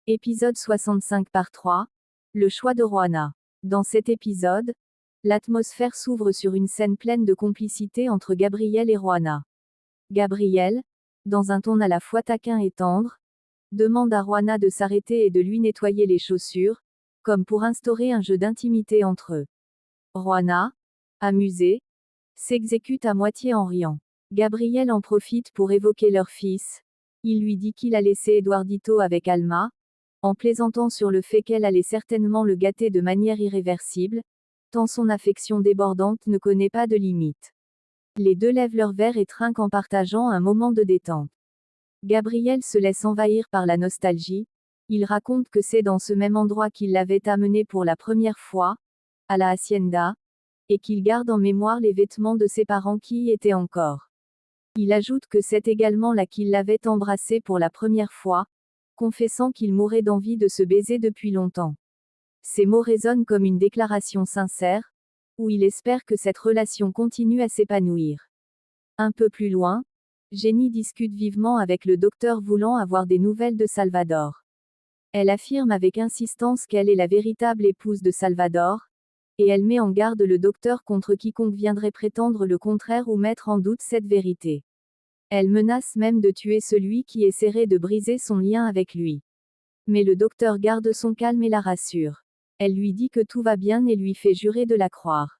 Épisode 65 par 3. Le choix de Juana. Dans cet épisode, l'atmosphère s'ouvre sur une scène pleine de complicité entre Gabriel et Juana. Gabriel, dans un ton à la fois taquin et tendre, demande à Juana de s'arrêter et de lui nettoyer les chaussures, comme pour instaurer un jeu d'intimité entre eux. Juana, amusée, s'exécute à moitié en riant. Gabriel en profite pour évoquer leur fils. Il lui dit qu'il a laissé Eduardito avec Alma, en plaisantant sur le fait qu'elle allait certainement le gâter de manière irréversible, tant son affection débordante ne connaît pas de limite. Les deux lèvent leur verre et trinquent en partageant un moment de détente. Gabriel se laisse envahir par la nostalgie. Il raconte que c'est dans ce même endroit qu'il l'avait amené pour la première fois, à la hacienda, et qu'il garde en mémoire les vêtements de ses parents qui y étaient encore. Il ajoute que c'est également là qu'il l'avait embrassé pour la première fois, confessant qu'il mourait d'envie de se baiser depuis longtemps. Ces mots résonnent comme une déclaration sincère, où il espère que cette relation continue à s'épanouir. Un peu plus loin, Jenny discute vivement avec le docteur voulant avoir des nouvelles de Salvador. Elle affirme avec insistance qu'elle est la véritable épouse de Salvador, et elle met en garde le docteur contre quiconque viendrait prétendre le contraire ou mettre en doute cette vérité. Elle menace même de tuer celui qui essaierait de briser son lien avec lui. Mais le docteur garde son calme et la rassure. Elle lui dit que tout va bien et lui fait jurer de la croire.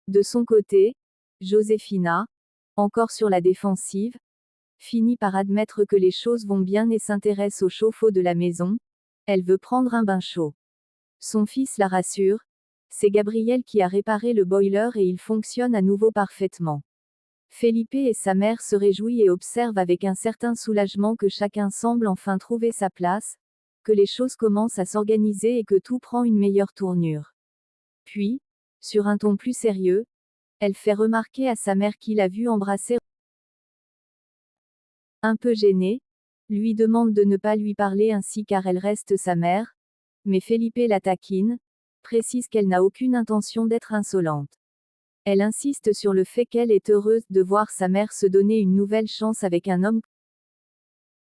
De son côté, Josefina, encore sur la défensive, finit par admettre que les choses vont bien et s'intéresse au chauffe-eau de la maison. Elle veut prendre un bain chaud. Son fils la rassure. C'est Gabriel qui a réparé le boiler et il fonctionne à nouveau parfaitement. Felipe et sa mère se réjouissent et observent avec un certain soulagement que chacun semble enfin trouver sa place, que les choses commencent à s'organiser et que tout prend une meilleure tournure. Puis, sur un ton plus sérieux, elle fait remarquer à sa mère qu'il a vu embrasser. Un peu gênée, lui demande de ne pas lui parler ainsi car elle reste sa mère, mais Felipe la taquine, précise qu'elle n'a aucune intention d'être insolente. Elle insiste sur le fait qu'elle est heureuse de voir sa mère se donner une nouvelle chance avec un homme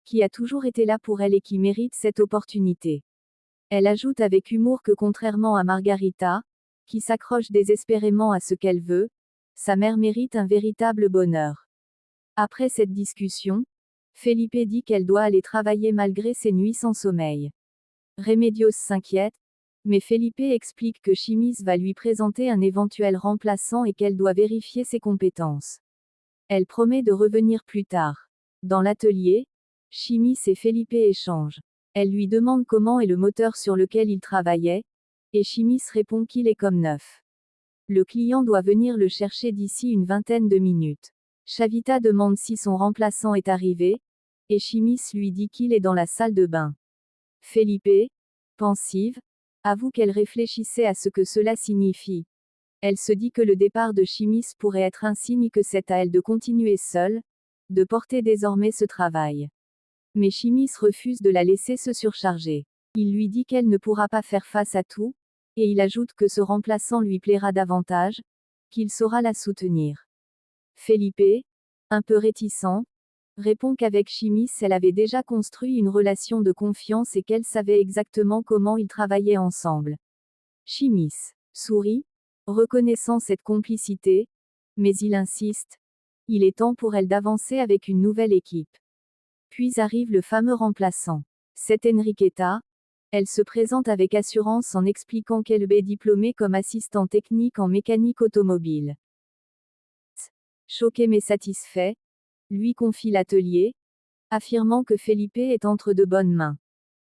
qui a toujours été là pour elle et qui mérite cette opportunité. Elle ajoute avec humour que contrairement à Margarita, qui s'accroche désespérément à ce qu'elle veut, sa mère mérite un véritable bonheur. Après cette discussion, Felipe dit qu'elle doit aller travailler malgré ses nuits sans sommeil. Remedios s'inquiète, mais Felipe explique que Chimis va lui présenter un éventuel remplaçant et qu'elle doit vérifier ses compétences. Elle promet de revenir plus tard. Dans l'atelier, Chimis et Felipe échangent. Elle lui demande comment est le moteur sur lequel il travaillait, et Chimis répond qu'il est comme neuf. Le client doit venir le chercher d'ici une vingtaine de minutes. Chavita demande si son remplaçant est arrivé, et Chimis lui dit qu'il est dans la salle de bain. Felipe, pensive, avoue qu'elle réfléchissait à ce que cela signifie. Elle se dit que le départ de Chimis pourrait être un signe que c'est à elle de continuer seule, de porter désormais ce travail. Mais Chimis refuse de la laisser se surcharger. Il lui dit qu'elle ne pourra pas faire face à tout, et il ajoute que ce remplaçant lui plaira davantage, qu'il saura la soutenir. Felipe, un peu réticent, répond qu'avec Chimis elle avait déjà construit une relation de confiance et qu'elle savait exactement comment ils travaillaient ensemble. Chimis sourit, reconnaissant cette complicité, mais il insiste. Il est temps pour elle d'avancer avec une nouvelle équipe. Puis arrive le fameux remplaçant. C'est Enriqueta. Elle se présente avec assurance en expliquant qu'elle est diplômée comme assistant technique en mécanique automobile. Choqué mais satisfait, lui confie l'atelier, affirmant que Felipe est entre de bonnes mains.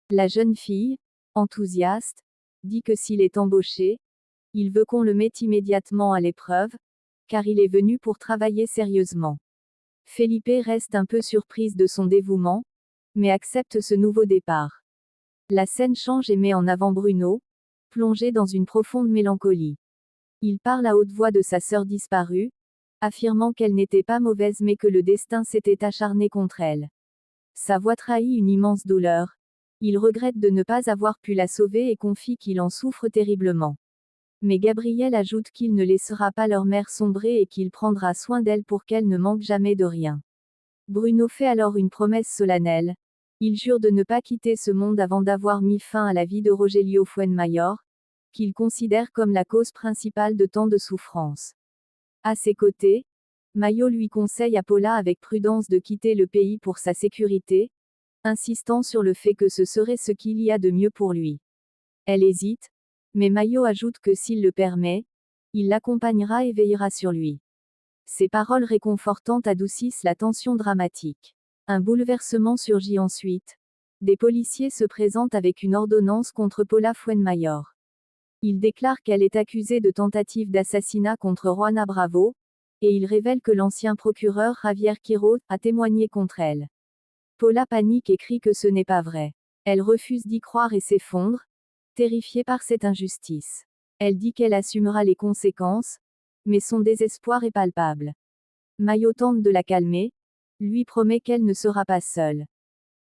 La jeune fille, enthousiaste, dit que s'il est embauché, il veut qu'on le mette immédiatement à l'épreuve, car il est venu pour travailler sérieusement. Felipe reste un peu surprise de son dévouement, mais accepte ce nouveau départ. La scène change et met en avant Bruno, plongé dans une profonde mélancolie. Il parle à haute voix de sa sœur disparue, affirmant qu'elle n'était pas mauvaise mais que le destin s'était acharné contre elle. Sa voix trahit une immense douleur. Il regrette de ne pas avoir pu la sauver et confie qu'il en souffre terriblement. Mais Gabriel ajoute qu'il ne laissera pas leur mère sombrer et qu'il prendra soin d'elle pour qu'elle ne manque jamais de rien. Bruno fait alors une promesse solennelle. Il jure de ne pas quitter ce monde avant d'avoir mis fin à la vie de Rogelio Fuenmayor, qu'il considère comme la cause principale de tant de souffrances. À ses côtés, Mayo lui conseille à Paula avec prudence de quitter le pays pour sa sécurité, insistant sur le fait que ce serait ce qu'il y a de mieux pour lui. Elle hésite, mais Mayo ajoute que s'il le permet, il l'accompagnera et veillera sur lui. Ces paroles réconfortantes adoucissent la tension dramatique. Un bouleversement surgit ensuite. Des policiers se présentent avec une ordonnance contre Paula Fuenmayor. Ils déclarent qu'elle est accusée de tentative d'assassinat contre Juana Bravo, et ils révèlent que l'ancien procureur Javier Quiroz a témoigné contre elle. Paula panique et crie que ce n'est pas vrai. Elle refuse d'y croire et s'effondre, terrifiée par cette injustice. Elle dit qu'elle assumera les conséquences, mais son désespoir est palpable. Mayo tente de la calmer, lui promet qu'elle ne sera pas seule.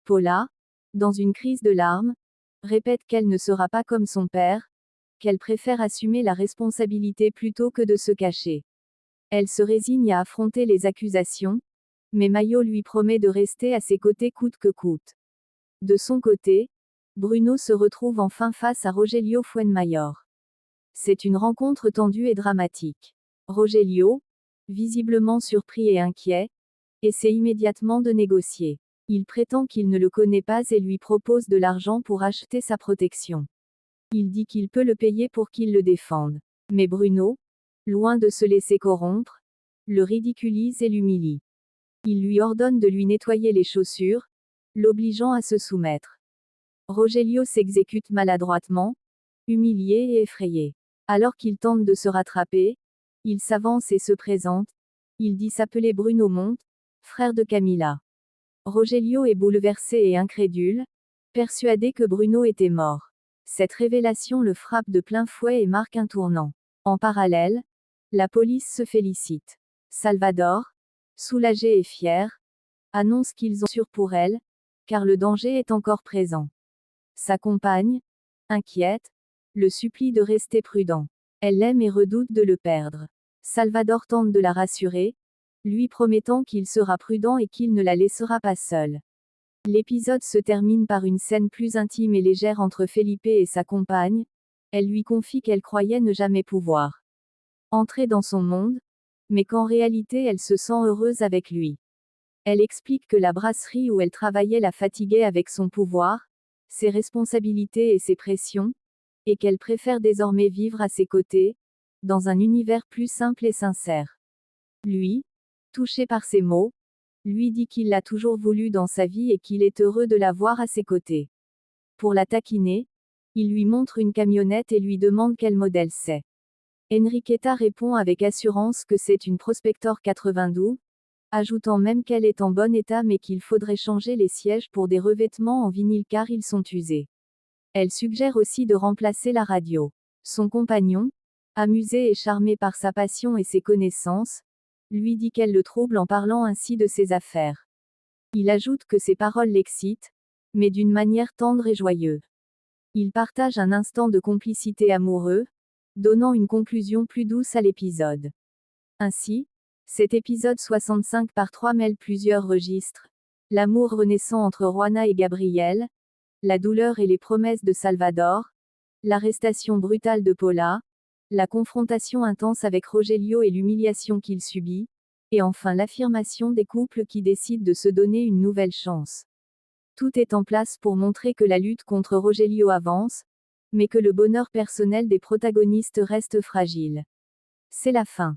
Paula, dans une crise de larmes, répète qu'elle ne sera pas comme son père, qu'elle préfère assumer la responsabilité plutôt que de se cacher. Elle se résigne à affronter les accusations, mais Mayo lui promet de rester à ses côtés coûte que coûte. De son côté, Bruno se retrouve enfin face à Rogelio Fuenmayor. C'est une rencontre tendue et dramatique. Rogelio, visiblement surpris et inquiet, essaie immédiatement de négocier. Il prétend qu'il ne le connaît pas et lui propose de l'argent pour acheter sa protection. Il dit qu'il peut le payer pour qu'il le défende. Mais Bruno, loin de se laisser corrompre, le ridiculise et l'humilie. Il lui ordonne de lui nettoyer les chaussures, l'obligeant à se soumettre. Rogelio s'exécute maladroitement, humilié et effrayé. Alors qu'il tente de se rattraper, il s'avance et se présente. Il dit s'appeler Bruno Monte, frère de Camila. Rogelio est bouleversé et incrédule, persuadé que Bruno était mort. Cette révélation le frappe de plein fouet et marque un tournant. En parallèle, la police se félicite. Salvador, soulagé et fier, annonce qu'ils ont sûr pour elle, car le danger est encore présent. Sa compagne, inquiète, le supplie de rester prudent. Elle l'aime et redoute de le perdre. Salvador tente de la rassurer, lui promettant qu'il sera prudent et qu'il ne la laissera pas seule. L'épisode se termine par une scène plus intime et légère entre Felipe et sa compagne. Elle lui confie qu'elle croyait ne jamais pouvoir entrer dans son monde, mais qu'en réalité elle se sent heureuse avec lui. Elle explique que la brasserie où elle travaillait la fatiguait avec son pouvoir, ses responsabilités et ses pressions, et qu'elle préfère désormais vivre à ses côtés, dans un univers plus simple et sincère. Lui, touché par ces mots, lui dit qu'il l'a toujours voulu dans sa vie et qu'il est heureux de la voir à ses côtés. Pour la taquiner, il lui montre une camionnette et lui demande quel modèle c'est. Enriqueta répond avec assurance que c'est une Prospector 92, ajoutant même qu'elle est en bon état mais qu'il faudrait changer les sièges pour des revêtements en vinyle car ils sont usés. Elle suggère aussi de remplacer la radio. Son compagnon, amusé et charmé par sa passion et ses connaissances, lui dit qu'elle le trouble en parlant ainsi de ses affaires. Il ajoute que ses paroles l'excitent, mais d'une manière tendre et joyeuse. Ils partagent un instant de complicité amoureux, donnant une conclusion plus douce à l'épisode. Ainsi, cet épisode 65/3 mêle plusieurs registres. L'amour renaissant entre Juana et Gabriel, la douleur et les promesses de Salvador, l'arrestation brutale de Paula, la confrontation intense avec Rogelio et l'humiliation qu'il subit, et enfin l'affirmation des couples qui décident de se donner une nouvelle chance. Tout est en place pour montrer que la lutte contre Rogelio avance, mais que le bonheur personnel des protagonistes reste fragile. C'est la fin.